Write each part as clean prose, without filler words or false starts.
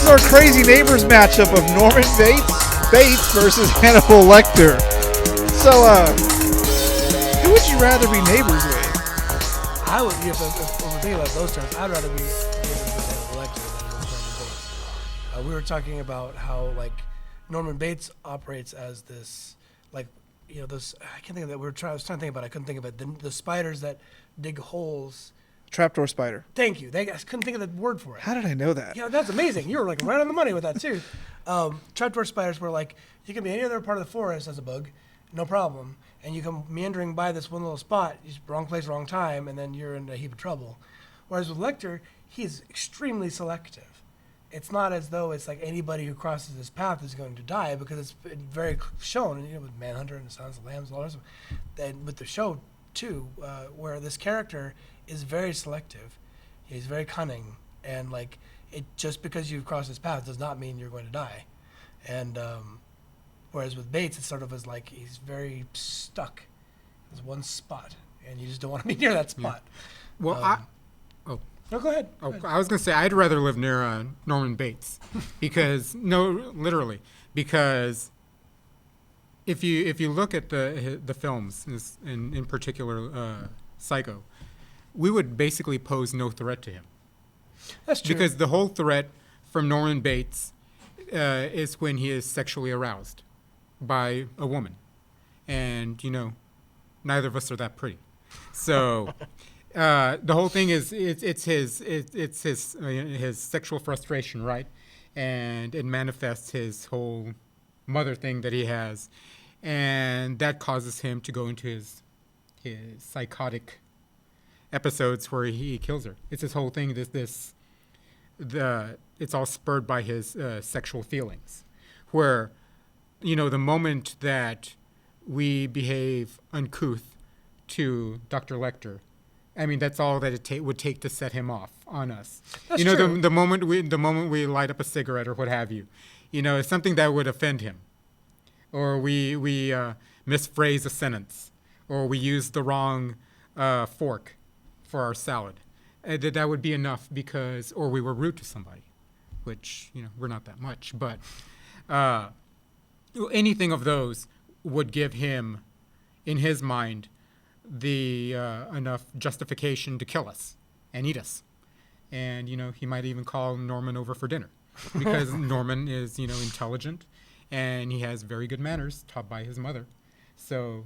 is our crazy neighbors matchup of Norman Bates versus Hannibal Lecter. So, who would you rather be neighbors with? I would, if we're thinking about those terms, I'd rather be neighbors with Hannibal Lecter than with Norman Bates. We were talking about how, like, Norman Bates operates as this, like, you know, this, I can't think of that. I was trying to think about it. I couldn't think of it. The spiders that dig holes. Trapdoor spider. Thank you. I couldn't think of the word for it. How did I know that? Yeah, that's amazing. You were like right on the money with that too. Trapdoor spiders were like, you can be any other part of the forest as a bug, no problem, and you come meandering by this one little spot, wrong place, wrong time, and then you're in a heap of trouble. Whereas with Lecter, he's extremely selective. It's not as though it's like anybody who crosses his path is going to die, because it's very shown, you know, with Manhunter and the Silence of the Lambs and all that stuff. And with the show too, where this character is very selective. He's very cunning, and like just because you've crossed his path does not mean you're going to die. And whereas with Bates, it's sort of as like he's very stuck. There's one spot, and you just don't want to be near that spot. Yeah. Well, no, go ahead. Go ahead. I was going to say I'd rather live near Norman Bates because literally, because if you look at the films, in particular Psycho, we would basically pose no threat to him. That's true. Because the whole threat from Norman Bates is when he is sexually aroused by a woman, and you know, neither of us are that pretty. So the whole thing is it's his sexual frustration, right? And it manifests his whole mother thing that he has, and that causes him to go into his psychotic episodes where he kills her. It's his whole thing. It's all spurred by his sexual feelings, where, you know, the moment that we behave uncouth to Dr. Lecter, I mean, that's all that it would take to set him off on us. That's you know, true. the moment we light up a cigarette or what have you, you know, it's something that would offend him, or we misphrase a sentence, or we use the wrong fork for our salad. That would be enough, or we were rude to somebody, which, you know, we're not that much, but anything of those would give him, in his mind, the enough justification to kill us and eat us. And, you know, he might even call Norman over for dinner, because Norman is, you know, intelligent, and he has very good manners taught by his mother. So,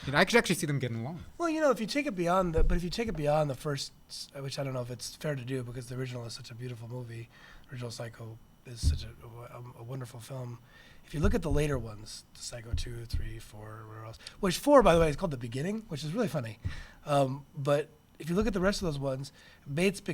you know, I could actually see them getting along. Well, you know, if you take it beyond the first, which I don't know if it's fair to do, because the original is such a beautiful movie. Original Psycho is such a wonderful film. If you look at the later ones, Psycho 2, 3, 4, whatever else, which 4, by the way, is called The Beginning, which is really funny. But if you look at the rest of those ones, Bates becomes